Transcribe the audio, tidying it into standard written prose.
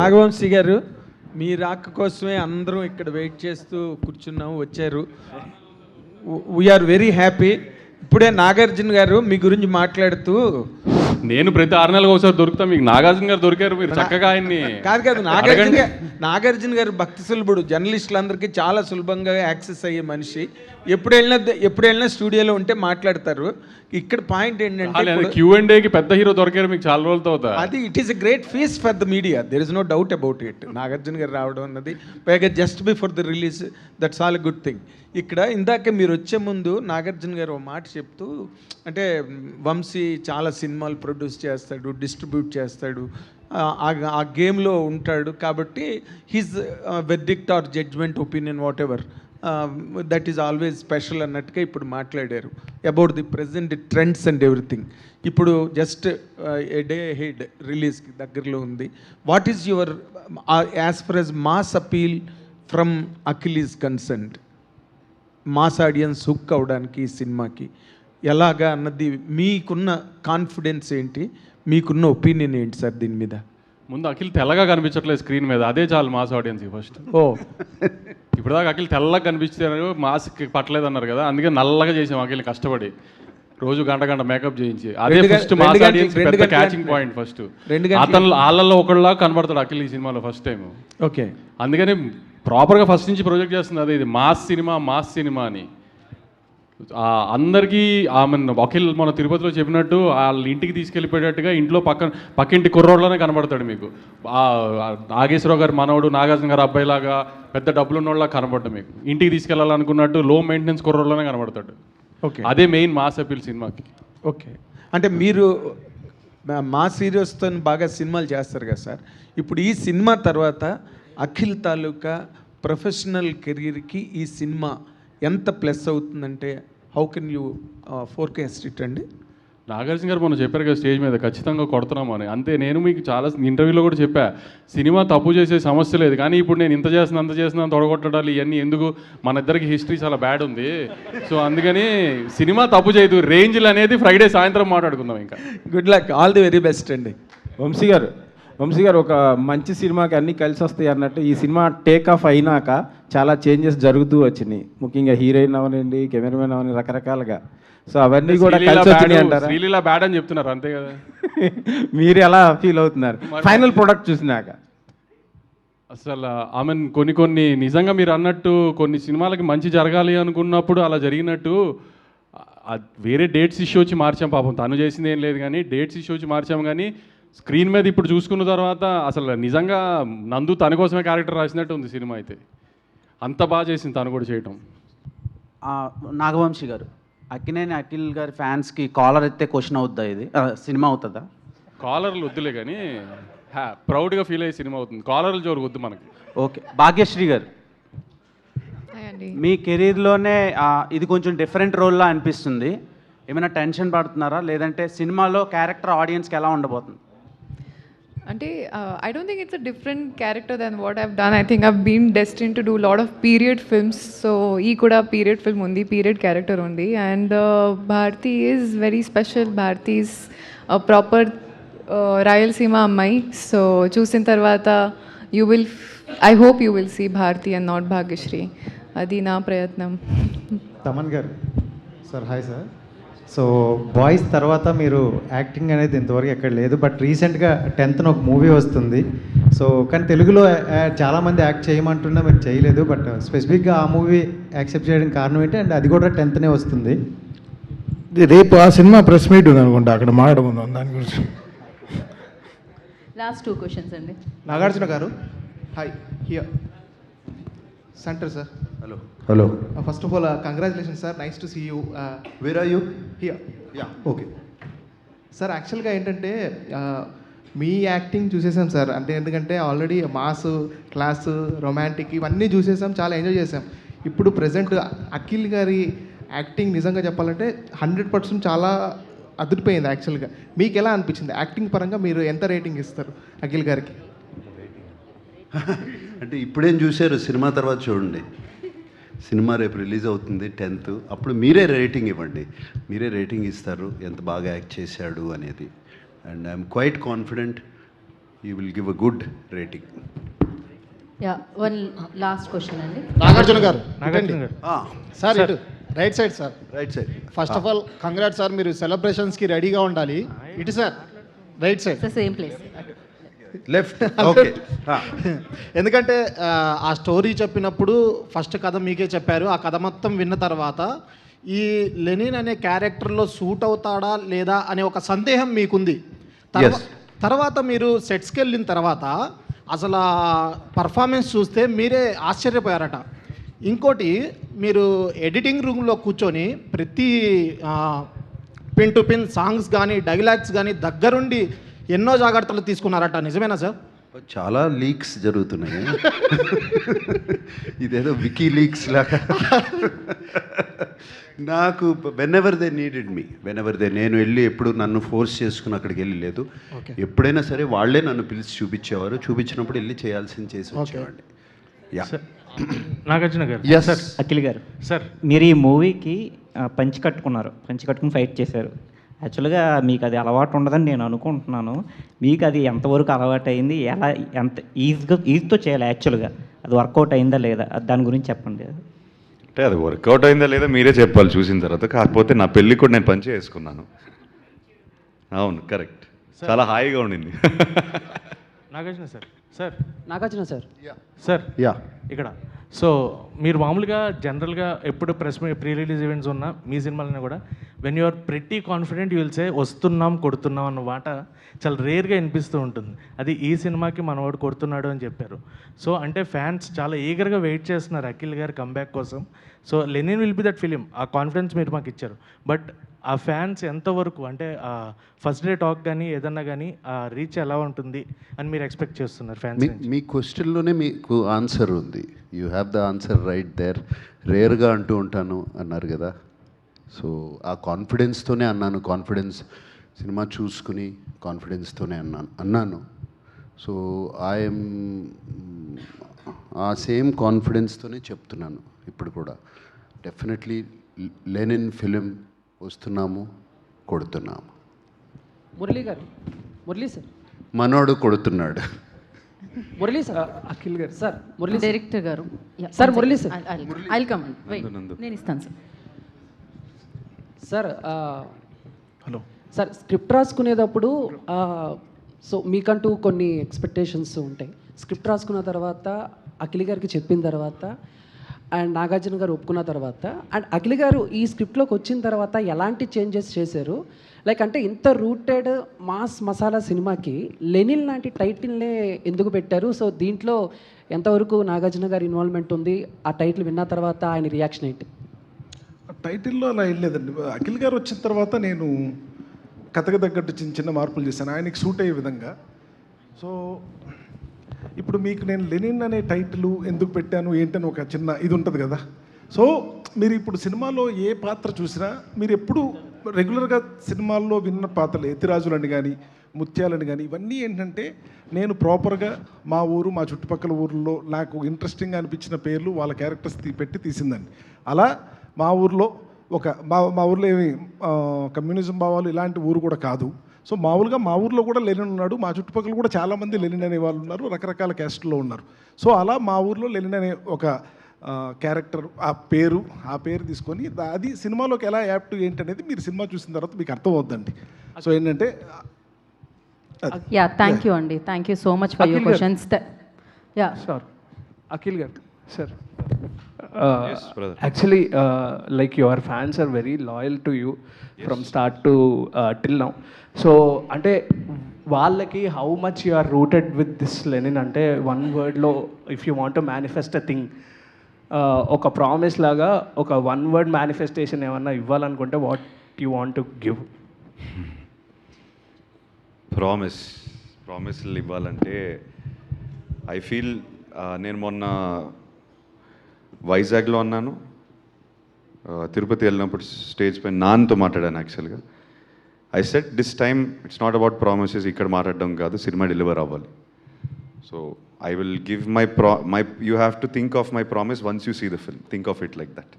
నాగవంశీ గారు, మీ రాక కోసమే అందరం ఇక్కడ వెయిట్ చేస్తూ కూర్చున్నాం, వచ్చారు. We are very happy. ఇప్పుడే నాగార్జున గారు మీ గురించి మాట్లాడుతూ, నేను ప్రతి 6 నెలలకు ఒకసారి దొరుకుతా, మీకు నాగార్జున గారు దొరికారు, మీరు చక్కగా ఆయన్ని. కాదు నాగార్జున గారు భక్తి సులభుడు, జర్నలిస్టులందరికీ చాలా సులభంగా యాక్సెస్ అయ్యే మనిషి. ఎప్పుడు వెళ్ళినా స్టూడియోలో ఉంటే మాట్లాడతారు. ఇక్కడ పాయింట్ ఏంటంటే Q&Aకి పెద్ద హీరో దొరికారు మీకు చాలా రోజులతో అవుతా. అది it is a great feast for the media, there is no doubt about it. Nagarjuna గారు రావడం అన్నది పైగా just before the release, that's all a good thing. ఇక్కడ ఇందాక మీరు వచ్చే ముందు నాగార్జున గారు ఒక మాట చెప్తూ, అంటే వంశీ చాలా సినిమాలు ప్రొడ్యూస్ చేస్తాడు, డిస్ట్రిబ్యూట్ చేస్తాడు, ఆ గేమ్లో ఉంటాడు, కాబట్టి his verdict or judgment opinion whatever that is always special అన్నట్టుగా ఇప్పుడు మాట్లాడారు about the present trends and everything. ఇప్పుడు జస్ట్ ఏ డే హెడ్ రిలీజ్కి దగ్గరలో ఉంది. What is your as far as mass appeal from Akhil is concerned? Mass audience hook అవడానికి ఈ సినిమాకి ఎలాగా అన్నది మీకున్న కాన్ఫిడెన్స్ ఏంటి, మీకున్న ఒపీనియన్ ఏంటి సార్ దీని మీద? ముందు అఖిల్ తెల్లగా కనిపించట్లేదు స్క్రీన్ మీద, అదే చాలు మాస్ ఆడియన్స్కి ఫస్ట్. ఇప్పుడు దాకా అఖిల్ తెల్లగా కనిపిస్తారు, మాస్కి పట్టలేదు అన్నారు కదా, అందుకే నల్లగా చేసాం అఖిల్ని కష్టపడి, రోజు గంట మేకప్ చేయించి. అదే ఫస్ట్ మాస్ ఆడియన్స్ పెద్ద క్యాచింగ్ పాయింట్. ఫస్ట్ అతను వాళ్ళల్లో ఒకళ్ళగా కనబడతాడు అఖిల్ ఈ సినిమాలో ఫస్ట్ టైం. ఓకే, అందుకని ప్రాపర్గా ఫస్ట్ నుంచి ప్రొజెక్ట్ చేస్తుంది అదే, ఇది మాస్ సినిమా అని అందరికీ. ఆమె అఖిల్ మన తిరుపతిలో చెప్పినట్టు వాళ్ళ ఇంటికి తీసుకెళ్ళిపోయేటట్టుగా ఇంట్లో పక్కింటి కుర్రోడ్లోనే కనబడతాడు మీకు. నాగేశ్వరరావు గారు మనవడు, నాగార్జున గారు అబ్బాయిలాగా పెద్ద డబ్బులు ఉన్నోళ్ళ కనబడ్డా మీకు. ఇంటికి తీసుకెళ్ళాలనుకున్నట్టు లో మెయింటెనెన్స్ కుర్రోడ్లోనే కనబడతాడు. ఓకే, అదే మెయిన్ మాస్ అపీల్ సినిమాకి. ఓకే, అంటే మీరు మాస్ హీరోస్తో బాగా సినిమాలు చేస్తారు కదా సార్. ఇప్పుడు ఈ సినిమా తర్వాత అఖిల్ తాలూకా ప్రొఫెషనల్ కెరీర్కి ఈ సినిమా ఎంత ప్లస్ అవుతుందంటే how can you forecast it అండి? నాగార్జున గారు మనం చెప్పారు కదా స్టేజ్ మీద, ఖచ్చితంగా కొడుతున్నాము అని. అంతే, నేను మీకు చాలా ఇంటర్వ్యూలో కూడా చెప్పా, సినిమా తప్పు చేసే సమస్య లేదు, కానీ ఇప్పుడు నేను ఇంత చేస్తున్నా తొడగొట్టడాలు ఇవన్నీ ఎందుకు, మన ఇద్దరికి హిస్టరీ చాలా బ్యాడ్ ఉంది. సో అందుకని సినిమా తప్పు చేయదు, రేంజ్లు అనేది ఫ్రైడే సాయంత్రం మాట్లాడుకుందాం. ఇంకా good luck, all the very best అండి. వంశీ గారు ఒక మంచి సినిమాకి అన్నీ కలిసి వస్తాయి అన్నట్టు, ఈ సినిమా టేక్ ఆఫ్ అయినాక చాలా చేంజెస్ జరుగుతూ వచ్చినాయి, ముఖ్యంగా హీరోయిన్ అవనండి, కెమెరామెన్ అవని, రకరకాలుగా. సో అవన్నీ కూడా కలిసి వచ్చినాయి అంటారా? శ్రీలీల బ్యాడ్ అని చెప్తున్నారు అంతే కదా. మీరు ఎలా ఫీల్ అవుతున్నారు ఫైనల్ ప్రొడక్ట్ చూసినాక? అసలు ఆమె కొన్ని నిజంగా మీరు అన్నట్టు కొన్ని సినిమాలకి మంచి జరగాలి అనుకున్నప్పుడు అలా జరిగినట్టు, వేరే డేట్స్ ఇష్యూ వచ్చి మార్చాం పాపం, తను చేసింది ఏం లేదు కానీ డేట్స్ ఇష్యూ వచ్చి మార్చాము. కానీ స్క్రీన్ మీద ఇప్పుడు చూసుకున్న తర్వాత అసలు నిజంగా నందు తన కోసమే క్యారెక్టర్ రాసినట్టు ఉంది సినిమా అయితే. అంత బాగా చేసింది తను కూడా చేయటం. నాగవంశీ గారు, అక్కినేని అఖిల్ గారి ఫ్యాన్స్కి కాలర్ ఎత్తే క్వశ్చన్ అవుద్దా, ఇది సినిమా అవుతుందా? కాలర్లు వద్దులే కానీ ప్రౌడ్గా ఫీల్ అయ్యే సినిమా అవుతుంది, కాలర్లు జోరు వద్దు మనకి. ఓకే, భాగ్యశ్రీ గారు, మీ కెరీర్లోనే ఇది కొంచెం డిఫరెంట్ రోల్లా అనిపిస్తుంది, ఏమైనా టెన్షన్ పడుతున్నారా, లేదంటే సినిమాలో క్యారెక్టర్ ఆడియన్స్కి ఎలా ఉండబోతుంది? అంటే I don't think it's a different character than what I've done. I think I've been destined to do a lot of period films. So ee kuda period film undi, period character undi, and Bharti is very special. Bharti is a proper Rayalaseema ammai. So chusin tarvata I hope you will see Bharti and not Bhagyashree. Adi na prayatnam. Thaman గారు sir, hi sir. So boys తర్వాత మీరు acting అనేది ఇంతవరకు ఎక్కడ లేదు, but రీసెంట్గా 10th ఒక movie వస్తుంది. సో కానీ తెలుగులో చాలామంది యాక్ట్ చేయమంటున్నా మీరు చేయలేదు, బట్ స్పెసిఫిక్గా ఆ మూవీ యాక్సెప్ట్ చేయడానికి కారణం ఏంటి? అండ్ అది కూడా 10th వస్తుంది. రేపు ఆ సినిమా ప్రెస్ మీట్ ఉంది అనుకుంటా, అక్కడ మాట్లాడుకుందాం దాని గురించి. లాస్ట్ 2 క్వశ్చన్స్ అండి. నాగార్జున గారు, hi, here centre sir. Hello. First of all congratulations sir, nice to see you. Where are you? Here. Yeah, okay sir, యాక్చువల్గా ఏంటంటే మీ యాక్టింగ్ చూసేసాం సార్, అంటే ఎందుకంటే ఆల్రెడీ మాస్, క్లాస్, రొమాంటిక్ ఇవన్నీ చూసేసాం, చాలా ఎంజాయ్ చేసాం. ఇప్పుడు ప్రజెంట్ అఖిల్ గారి యాక్టింగ్ నిజంగా చెప్పాలంటే 100% చాలా అదిరిపోయింది. యాక్చువల్గా మీకు ఎలా అనిపించింది యాక్టింగ్ పరంగా? మీరు ఎంత రేటింగ్ ఇస్తారు అఖిల్ గారికి? అంటే ఇప్పుడేం చూశారు, సినిమా తర్వాత చూడండి. సినిమా రేపు రిలీజ్ అవుతుంది 10th, అప్పుడు మీరే రేటింగ్ ఇవ్వండి, మీరే రేటింగ్ ఇస్తారు ఎంత బాగా యాక్ట్ చేశాడు అనేది. And I'm quite confident you will give a good rating. Yeah one last question అండి. నాగార్జున గారు సార్ ఇటు right side sir. Right side. First of all congrat sir, మీరు సెలబ్రేషన్స్కి రెడీగా ఉండాలి. ఇటు sir right side. Same place. Left. Okay. ఎందుకంటే ఆ story చెప్పినప్పుడు ఫస్ట్ కథ మీకే చెప్పారు. ఆ కథ మొత్తం విన్న తర్వాత ఈ లెనిన్ అనే క్యారెక్టర్లో సూట్ అవుతాడా లేదా అనే ఒక సందేహం మీకుంది. తర్వాత మీరు సెట్స్కి వెళ్ళిన తర్వాత అసలు పర్ఫార్మెన్స్ చూస్తే మీరే ఆశ్చర్యపోయారట. ఇంకోటి, మీరు ఎడిటింగ్ రూమ్లో కూర్చొని ప్రతి పిన్ టు పిన్ సాంగ్స్ కానీ డైలాగ్స్ కానీ దగ్గరుండి ఎన్నో జాగ్రత్తలు తీసుకున్నారట, నిజమేనా సార్? చాలా లీక్స్ జరుగుతున్నాయి. ఇదేదో వికీ లీక్స్ లాగా. నాకు వెన్ ఎవర్ దే నీడెడ్ మీ, నేను వెళ్ళి ఎప్పుడు నన్ను ఫోర్స్ చేసుకుని అక్కడికి వెళ్ళి లేదు. ఎప్పుడైనా సరే వాళ్ళే నన్ను పిలిచి చూపించేవారు. చూపించినప్పుడు వెళ్ళి చేయాల్సింది చేసి వచ్చేవాడిని. యా. నాగార్జున గారు. సార్ అఖిల్ గారు, సార్ మీరు ఈ మూవీకి పంచి కట్టుకుని ఫైట్ చేశారు. యాక్చువల్గా మీకు అది అలవాటు ఉండదని నేను అనుకుంటున్నాను. మీకు అది ఎంతవరకు అలవాటు అయింది, ఎంత ఈజీతో చేయాలి, యాక్చువల్గా అది వర్కౌట్ అయిందా లేదా, దాని గురించి చెప్పండి. అంటే అది వర్కౌట్ అయిందా లేదా మీరే చెప్పాలి చూసిన తర్వాత. కాకపోతే నా పెళ్ళి కూడా నేను పంచి వేసుకున్నాను. అవును, కరెక్ట్. చాలా హాయిగా ఉండింది. Nagarjuna sir. Sir Nagarjuna sir. Sir yeah. ఇక్కడ సో మీరు మామూలుగా జనరల్గా ఎప్పుడు ప్రీ రిలీజ్ ఈవెంట్స్ ఉన్నా మీ సినిమాలనే కూడా when you are pretty confident you will say వస్తున్నాం కొడుతున్నాం అన్న మాట చాలా రేర్గా వినిపిస్తూ ఉంటుంది. అది ఈ సినిమాకి మనవాడు కొడుతున్నాడు అని చెప్పారు. సో అంటే ఫ్యాన్స్ చాలా ఈగర్గా వెయిట్ చేస్తున్నారు అఖిల్ గారి కంబ్యాక్ కోసం. So Lenin will be that film, ఆ కాన్ఫిడెన్స్ మీరు మాకు ఇచ్చారు. బట్ ఆ ఫ్యాన్స్ ఎంతవరకు అంటే ఫస్ట్ డే టాక్ కానీ ఏదన్నా కానీ ఆ రీచ్ ఎలా ఉంటుంది అని మీరు ఎక్స్పెక్ట్ చేస్తున్నారు ఫ్యాన్స్? మీ క్వశ్చన్లోనే మీకు ఆన్సర్ ఉంది. You have the answer right there. రేర్గా అంటూ ఉంటాను అన్నారు కదా, సో ఆ కాన్ఫిడెన్స్తోనే అన్నాను. సినిమా చూసుకుని కాన్ఫిడెన్స్తోనే అన్నాను. సో ఐఎమ్ ఆ సేమ్ కాన్ఫిడెన్స్తోనే చెప్తున్నాను ఇప్పుడు కూడా. డెఫినెట్లీ లెనిన్ ఫిలిం వస్తున్నాము, కొడుతున్నాము. మురళీ గారు. మురళీ సార్. మనోడు కొడుతున్నాడు. మురళీ సార్. అఖిల్ గారు. సార్ మురళీ డైరెక్టర్ గారు. Sir Murali sir. I'll come. నేను ఇస్తాను sir. Sir hello sir, script రాసుకునేటప్పుడు సో మీకంటూ కొన్ని ఎక్స్పెక్టేషన్స్ ఉంటాయి. స్క్రిప్ట్ రాసుకున్న తర్వాత అఖిల్ గారికి చెప్పిన తర్వాత అండ్ నాగార్జున గారు ఒప్పుకున్న తర్వాత అండ్ అఖిల్ గారు ఈ స్క్రిప్ట్లోకి వచ్చిన తర్వాత ఎలాంటి చేంజెస్ చేశారు? లైక్ అంటే ఇంత రూటెడ్ మాస్ మసాలా సినిమాకి లెనిన్ లాంటి టైటిల్నే ఎందుకు పెట్టారు? సో దీంట్లో ఎంతవరకు నాగార్జున గారి ఇన్వాల్వ్మెంట్ ఉంది? ఆ టైటిల్ విన్న తర్వాత ఆయన రియాక్షన్ ఏంటి? టైటిల్లో అలా ఏం లేదండి. అఖిల్ గారు వచ్చిన తర్వాత నేను కథకు తగ్గట్టు చిన్న చిన్న మార్పులు చేశాను ఆయనకి సూట్ అయ్యే విధంగా. సో ఇప్పుడు మీకు నేను లెనిన్ అనే టైటిల్ ఎందుకు పెట్టాను ఏంటని ఒక చిన్న ఇది ఉంటుంది కదా. సో మీరు ఇప్పుడు సినిమాలో ఏ పాత్ర చూసినా మీరు ఎప్పుడు రెగ్యులర్గా సినిమాల్లో విన్న పాత్రలు ఎత్తిరాజులని కానీ ముత్యాలని కానీ ఇవన్నీ ఏంటంటే నేను ప్రాపర్గా మా ఊరు మా చుట్టుపక్కల ఊర్లో నాకు ఇంట్రెస్టింగ్గా అనిపించిన పేర్లు వాళ్ళ క్యారెక్టర్స్ పెట్టి తీసిందండి. అలా మా ఊర్లో మా ఊర్లో ఏమి కమ్యూనిజం భావాలు ఇలాంటి ఊరు కూడా కాదు. సో మామూలుగా మా ఊర్లో కూడా లెనిన్ ఉన్నాడు, మా చుట్టుపక్కల కూడా చాలామంది లెనిన్ అనే వాళ్ళు ఉన్నారు, రకరకాల క్యాస్ట్లో ఉన్నారు. సో అలా మా ఊర్లో లెనిన్ అనే ఒక క్యారెక్టర్ ఆ పేరు తీసుకొని అది సినిమాలోకి ఎలా యాప్ట్ ఏంటనేది మీరు సినిమా చూసిన తర్వాత మీకు అర్థం అవుద్దండి. సో ఏంటంటే యా థ్యాంక్ యూ అండి. Thank you so much for your questions. Yeah sir Akhil గారు. Sir Yes, brother. actually like your fans are very loyal to you from start to till now. So అంటే వాళ్ళకి how much you are rooted with this Lenin అంటే one వర్డ్లో if you want to manifest a thing, ఒక promise లాగా ఒక one word manifestation ఏమన్నా ఇవ్వాలనుకుంటే what you want to give? ప్రామిస్లు ఇవ్వాలంటే ఐ ఫీల్ నేను మొన్న వైజాగ్లో ఉన్నాను, తిరుపతి వెళ్ళినప్పుడు స్టేజ్ పైన నాన్నతో మాట్లాడాను. యాక్చువల్గా I said this time it's not about promises, ఇక్కడ మాట్లాడడం కాదు, సినిమా డెలివర్ అవ్వాలి. So I will give my you have to think of my promise once you see the film, think of it like that.